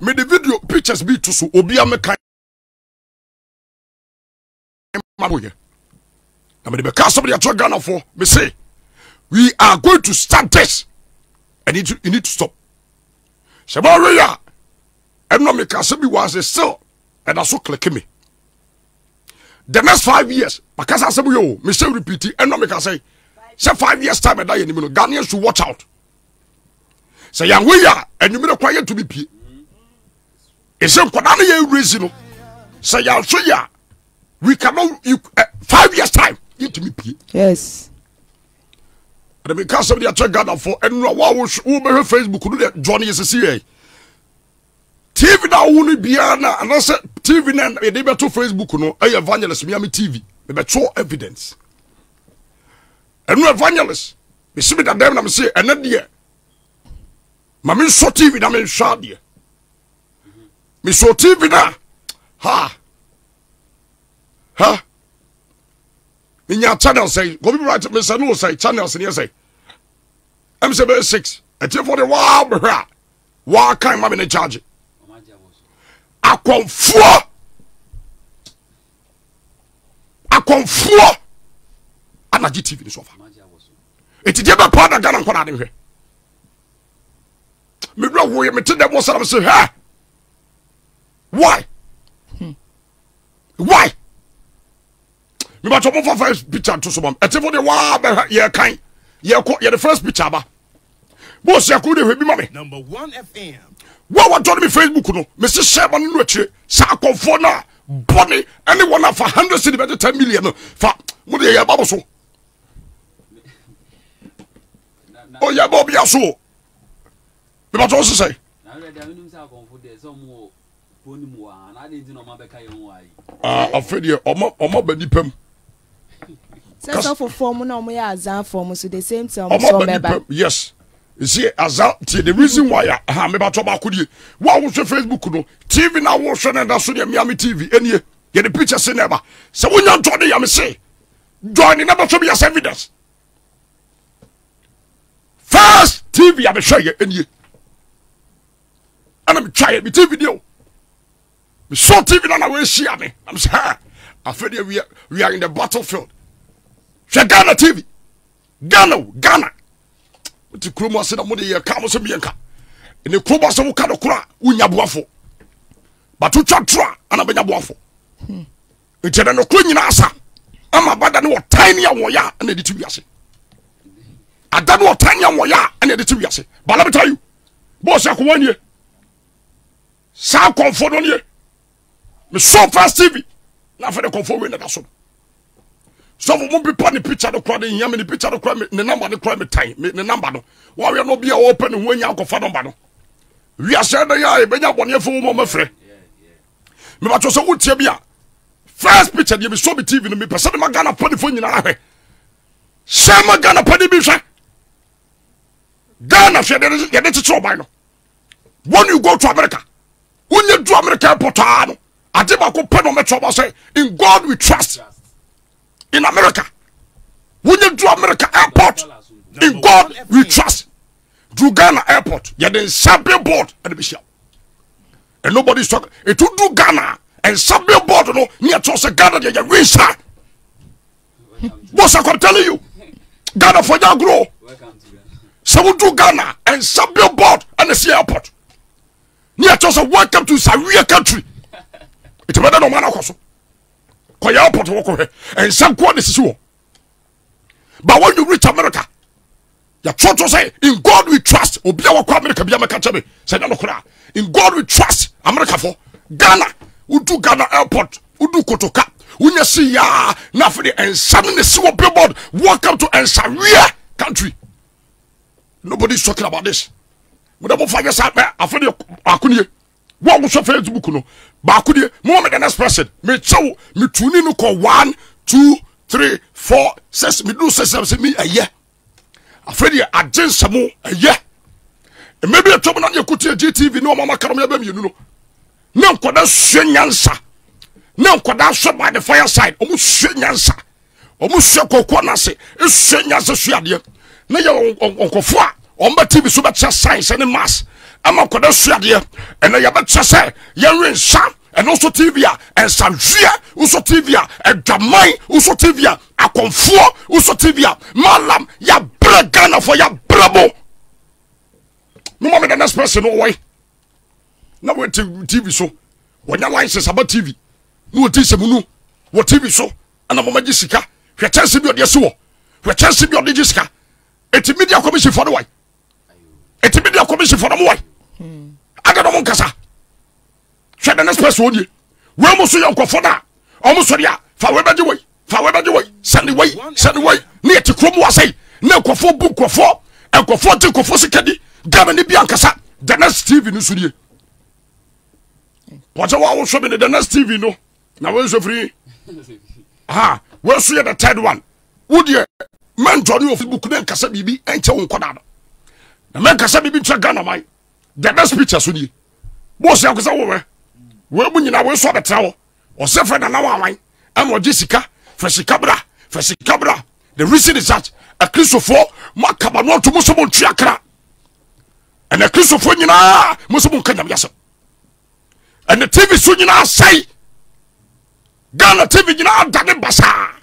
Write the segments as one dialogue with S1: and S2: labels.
S1: me the video pictures be to so obi ameka maboye na me the cast of the Ghana for me say we are going to start this and you need to stop Shabaria and no me cast be was still and also click me the next 5 years because I say yo me say repeat it and no me can say 5 years time and die Ghanaians should watch out say young we are and you me quiet to be pie it's a kwadana ye reason say ya so ya we cannot 5 years time into me pie
S2: yes
S1: and because of the Ghana for and no wo Facebook do the Johnny is see TV na wonu bia na and say TV na e dey beto Facebook no e evangelist Miami TV me beto evidence and no evangelist me see me that dem na me say ene de ma me so TV na me hwa de me so TV na ha minya channel say go be right me say no say channels ni say am say be 6 e tie for the wow bra wa kan ma me ne charge akonfuo anaji TV ni sofa eti je be pa da Ghana nkwana de hwe me bro wo ye me te dem wo say hey why me ba chomo for first picture to so bam eti for the wa be ye kan ye the first picture ba boss ya ku de hwe bi ma me
S3: number 1 FM
S1: what told me Facebook no me say share man no atire sa konfo na body anyone for 100 cedi better 10 million fa mo de ya babo so o ya bo bia so me ba to so say
S4: na re da minum sa konfo de so mo poni mu a na de no ma be ka ye ho ai
S1: afedi omo bani pam
S2: so for form na omo ya azan form so the same time so member
S1: yes you see the reason why I me ba to ba kudie wa wo Facebook no TV na wo hwe na da so de Miami TV enie ye the picture say never so wonya to de ya me say join the number to be as evidence first TV ya be hwe ye enie ana me try me TV video me saw TV na we share me I'm say afedi we are in the battlefield Ghana TV Ghana ti kromo ase na mo de ye ka mo so bienka ene kromo ase wo ka do kora unya boafo batu twatwa ana benya boafo ejere no kro nyina asa ama bada ne wo tiny awon ya na de ti wiase ada no tiny awon ya na de ti wiase bala beta you boss akowanie sa konfo no ne me so fast TV na fa de konfo we na da so so for be put the picture the crowd in the picture the crowd the number the crowd time the number no wa we no be open when you go for number no we are said ya e benya bone fo mo mafre me ba to so wutie bia first picture dey be so be TV no me person ma Ghana podi fo nyina ahwe shama Ghana podi bi hwa Ghana hwe dey dey to buy no when you go to America when you do America airport no ade ba ko pe no metro ba say in God we trust. In America, when you do America airport, in God we trust. Do Ghana airport, you then sub board and the and nobody's talking. It will do Ghana and sub board no near to Ghana. You win, sir. What's I'm telling you? Ghana for your grow. So we do Ghana and sub board and the airport. Near to welcome to Syria country. It's better no man also. Airport walk and some qualities. But when you reach America, your church will say, in God we trust. America, in God we trust. America for Ghana. We do Ghana airport. We do Kotoka. We see ya nothing and suddenly see what billboard. Welcome to Syria country. Nobody's talking about this. We don't find us out there. I feel you. What was your Facebook no? Bakudi, more than next person. Me chow, me tuni no ko 1, 2, 3, 4, 6. Me do 6 me a year. Afraid you agent some a year. And maybe a trouble on your kutia GTV no mama karamia bem you know. No kwada shenyansa. No kwada shot by the fireside. Omu shenyansa. Omu shako kwana se. Shenyansa shiadia. Na ya onkofua. Omba TV so better science and mass. ama koda suade ene ya betche se yenwe nsa eno so TV a ensanhwe uso TV a edwaman uso TV a akonfo uso TV a malam ya bragana for ya brabo no mama the next person no way na we TV so wonya license about TV no tise mu no wo TV so ana mama gisika hwe chance bi ode se wo hwe chance bi ode gisika eti media commission for the way eti media commission for the way aga no kasa hwe the next person oni we mo so yonkofo da o mo so dia fa we beje we send way ne eti krom wa sei na nkofo bu nkofo ti nkofo sikadi gama ni bi ankasa the next TV no so die wacha wa wo so be the next TV no na we so free we so the third one wo die man jori of book na nkasa bibi enche wo nkoda na man nkasa bibi twa Ghana mai the next picture so die bo se akosa wo we mu nyina we so betra wo o se fe na na wa wan am o jisika fasika bra the reason is that a Christopher makaba no to muso mo twa and a Christopher nyina muso mo kanyam yasem and the TV so nyina say Ghana TV nyina dane basa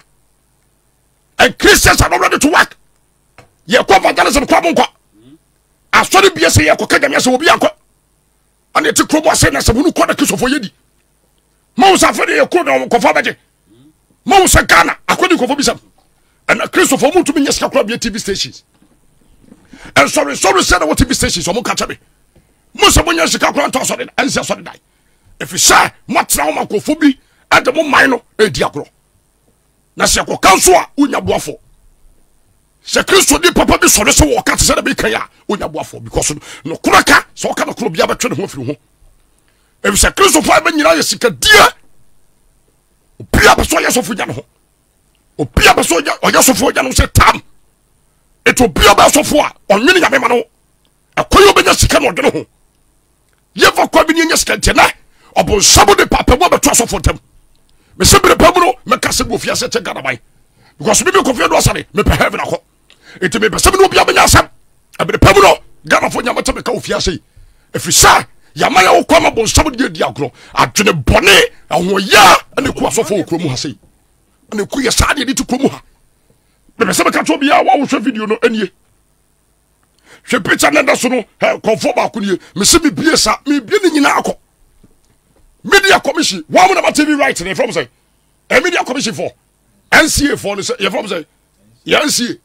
S1: and Christians are not ready to work ye ko evangelism kwa monko asori bia se ye ko kanyam yasem obi anko and the krobo say na se bunu ko na Christopher yedi mo sa fe ye ko na ko fa baje mo sa Ghana akodi ko fo bisam and a Christopher mo to me yeska kra bia TV stations and sorry say na what TV stations o mo ka chabe mo se mo yeska kra nto so de ansia so de dai if you say matra o makofo bi ade mo man no edi agro na se ko kanso a unya boafo se Christo di papa bi so so wo ka se na be kan ya unya boafo because no kuraka so ka na kro bia betwe ne ho afiri ho if se Christo fa ba nyina yesika dia obia be so yeso nya no ho obia be so yeso fo nya no se tam eto obia be so fo a onwene nya me ma no akoyo be nya sika no de no ho yefa kwa bi nya sika tena obo sabo de papa mo beto so fontem me se bere pamuno me kase bo fiase che Ghana bai because me be ko fie do asare me pe heaven akọ enti me pese me no bia benya asam abere pamuno Ghana fo nya mata me ka ofiase efisa ya ma ya okwa ma bo sabo de di agro adwene bone ahoya ane ku asofo okromu ha sei ane ku ye sade di tukromu ha me pese me ka to bia wa wo hwe video no anie hwe picture na so no konfo ba ko nie me se me bie sa me bie ni nyina akọ media commission one of TV right there from say a media commission for NCA for you from say NCA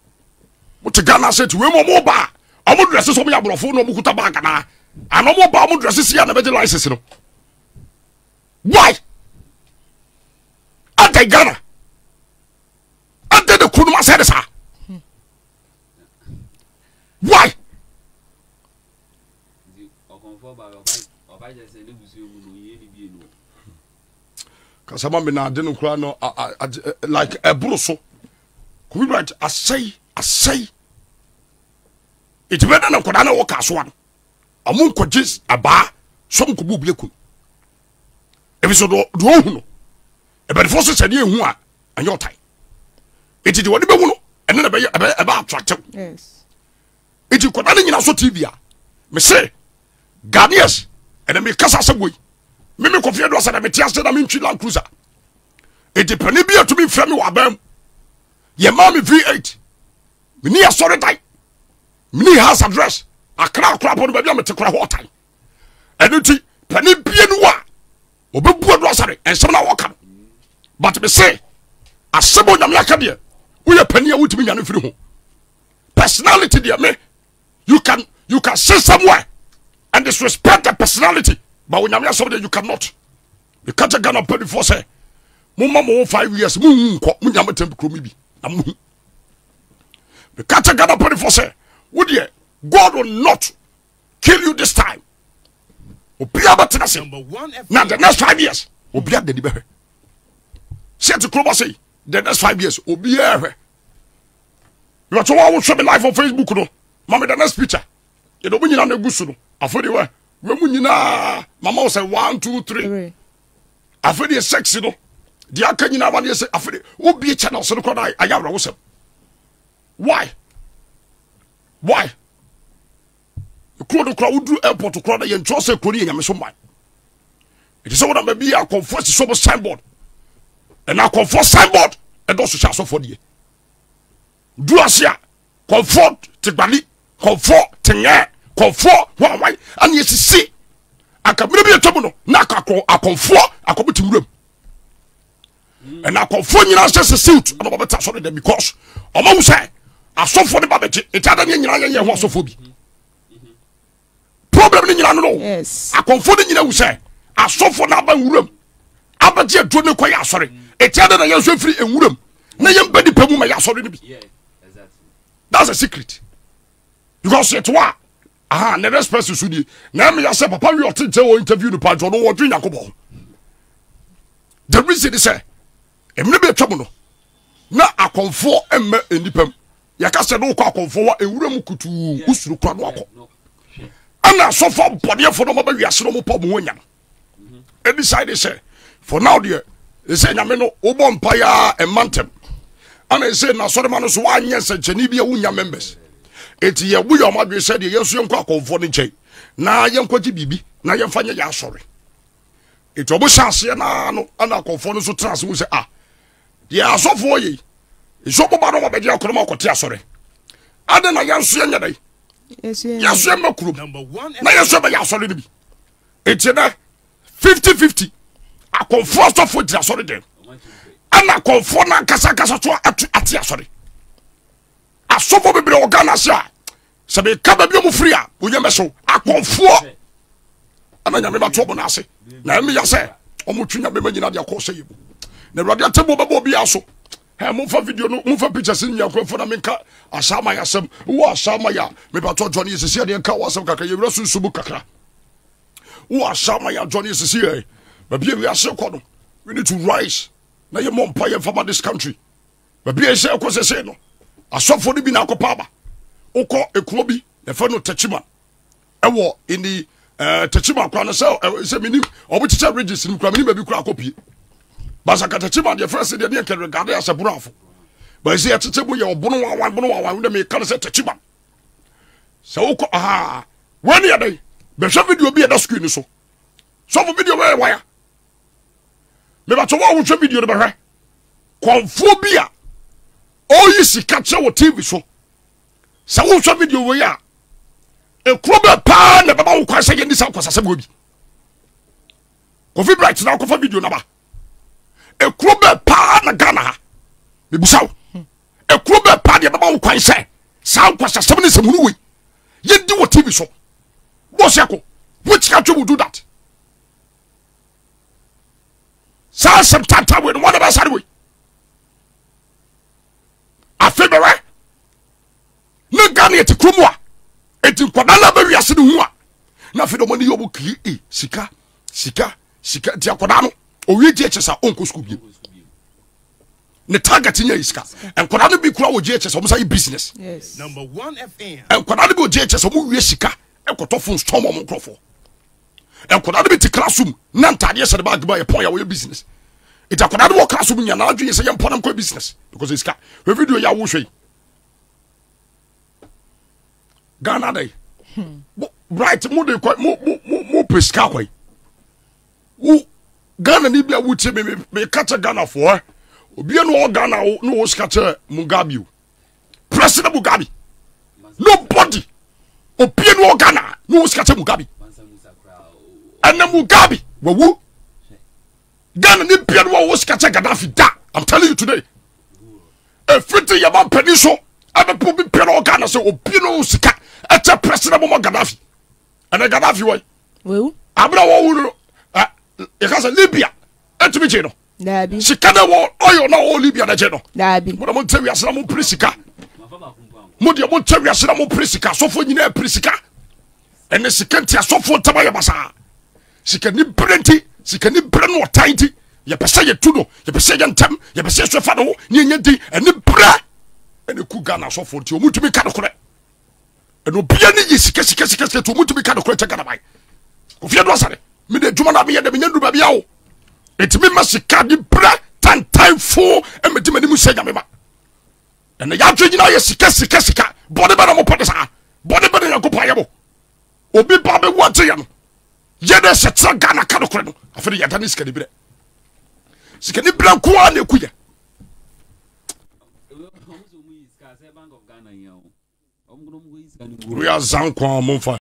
S1: what Ghana say to we mo ba amu dress so me abrofo no mukuta bag na ano mo ba amu dress sia na be license no why ante Ghana ante the kunuma said sa why kasama me na de no kura no like a bruso could be right I say it better na koda na wo kaso an amun ko jis aba som ko bu bleku episode do hu no e be force se de hu a anya otai it de woni be hu no ene na be attractive
S2: yes
S1: it koda na nyina so TV a me say Ghanaians ene me kasa se boy me confia do asada me tiaste na me ntwi Land Cruiser e depend bia to me frame wa bam ye ma me V8 me ni asore dai me ni house address akra bo ba bia me tekra ho tai enuti pani bia nu wa obebu do asare ensem na woka but me say asebo nyam yaka de wo ye pani a wutimi nyane firi ho personality de me you can sit somewhere and disrespect the personality. But when you somebody you cannot. You can't get Ghana pay before say. Mama mo 5 years. Mu nyama temp kromi bi. Amu. You can't get Ghana pay before say. Would you? God will not kill you this time. Obia batena say. Now the next 5 years. Obia de dibe. Say to Kroba say the next 5 years. Obia. You are to watch show me live on Facebook no. Mama the next picture. You don't mean na gusu no. Afodi we. We mu nyina mama wo say 1 2 3 afede sexy no dia aka nyina ba ne say afede wo bie channel so no koda ayawra wo sem why kuro no kura wuduru airport kura na ye ntro se kuro ni nyame so man it is what am be a comfort so signboard and a comfort signboard e do so sha so for die du asia comfort te gbali comfort te nya comfort wan and yes see akamire bi etomu no na akomfort akobuti muram and akomfort nyina se suit and obeta so dem because omo say asofo de babeje etada nyina ye ho asofo bi problem ni nyina no
S2: yes
S1: akomfort nyina wu say asofo na ba wuram abaje adu ne koy asore etada na ye so free enwuram na ye mbedi pemu ma ye asore ni bi that's a secret because it wa the next person should be now me say papa we ought to interview the pastor no what yakobo the reason is say emne be twamo no na akonfo emme enipam yaka se no kwa akonfo wa ewuram kutu usuru kwa no akọ ana so for body for no ba wiase no mo pa mo nya e decide say for now there they say nyame no obo empire a mantem ana say na so de man so wa anya se cheni bia wunya members eti ye bu yo madwe said ye yesu yenko akonfo ne nchen na yenko gi bibi na yemfa nya ya asore eti obo chance na no ana akonfo no so trans mu say ye asofo ye iso bo ba no ba dia kono akote asore ade na yanso nya dai yaso makuru na yaso ba ya asore bi eti na 50-50 akonfo asofo dia asore dem ana akonfo na kasa so ati asore asofo bebere ogana sia se be ka ba bi mu free a onye meso akonfo ana nyame ba to bo na ase na emi ya se omo twunya be manyina de akọ se yebu na rade atebo be bo bia so he mo fa video no mo fa pictures ni akonfo na menka asama ya sem wo asama ya me ba to Johnny sisi de nka wasam kaka ye wura sunsubu kakra wo asama ya Johnny sisi e ba bia wi ase kọ no we need to rise na ye mo mpa ye from this country ba bia se ko se no asofo ni bi na akopa ba ukọ ekuro bi e fa no Tachima ewo in the Tachima kwa na se minim obuchicha register ni kwa minim ba bi kura akopie basa ka Tachima de first de nke regard as burafo ba se etete bu ye obono wa we me kan se Tachima se ukọ when ya dai be hwe video bi e da screen so for video we wire me ba to wa wo hwe video de be hwe konfo bi a oyi sika che wo TV so sa wo hwe video we ya ekuro be pa na baba wo kwase ye ni sa kwasa bi Kofi Bright na ko fa video na ba ekuro be pa na Ghana ha me busa wo ekuro be pa de baba wo kwase sa kwasa sem ni semunu we ye di wo TV so boss yako which country would do that sa sem tata we no one about side we afebere ne Ghana eti kromwa eti nkwada na ba wiase ne hu a na afedo mani yobu ki sika ti akwada no owie je chesa onko school bi ne target nya iska enkwada no bi kura wo je chesa mo say business
S2: yes
S3: Number 1 FM
S1: enkwada no bi je chesa mo wie sika ekoto phone storm mo nkrofo enkwada no bi ti classroom na ntade se de bag ba ye pon ya wo business ita akwada no classroom nya na adwene se ye pon am ko business because iska we video ya wo hwe Ghana day bright mo de ko mo peska kwai wo Ghana ni bia wuti me kacha Ghana for obi no Ghana no wo skacha Mugabe President Mugabe nobody obi no Ghana no wo skacha Mugabe and Mugabe wo Ghana ni bia no wo skacha Gaddafi da I'm telling you today everything you want peniso abepo bi pero Ghana so obi no sika eche President Gaddafi and Gaddafi why
S2: well
S1: abra wo ekasa Libya etumi che no
S2: dabi
S1: sika na wo oyo na wo Libya na che no
S2: dabi
S1: mo mo ntewi asena mo prisika mo de mo ntewi asena mo prisika sofo nyina prisika ene sika ntia sofo ntama ya basa sika ni brenti sika ni breno otanti ye pese ye tuno ye pese ye ntem ye pese so fa no ni nya di ene bra ene ku Ghana sofo nti o mutumi ka no kore ene obia ni ye sika to mutumi ka no kore che Ghana bai ofia do asare me de djuma na me ye de me nyandu ba bia wo etimi masika di bra tantan fo e me di mani mu senya me ma ene ya dwe nyina ye sika bode ba na mo pode sa bode ba na ko pa ye bo obi ba be watch ya no ye de setra Ghana ka no kore no afere ya dane sikani bra ko na ekuya we are zankwa momfa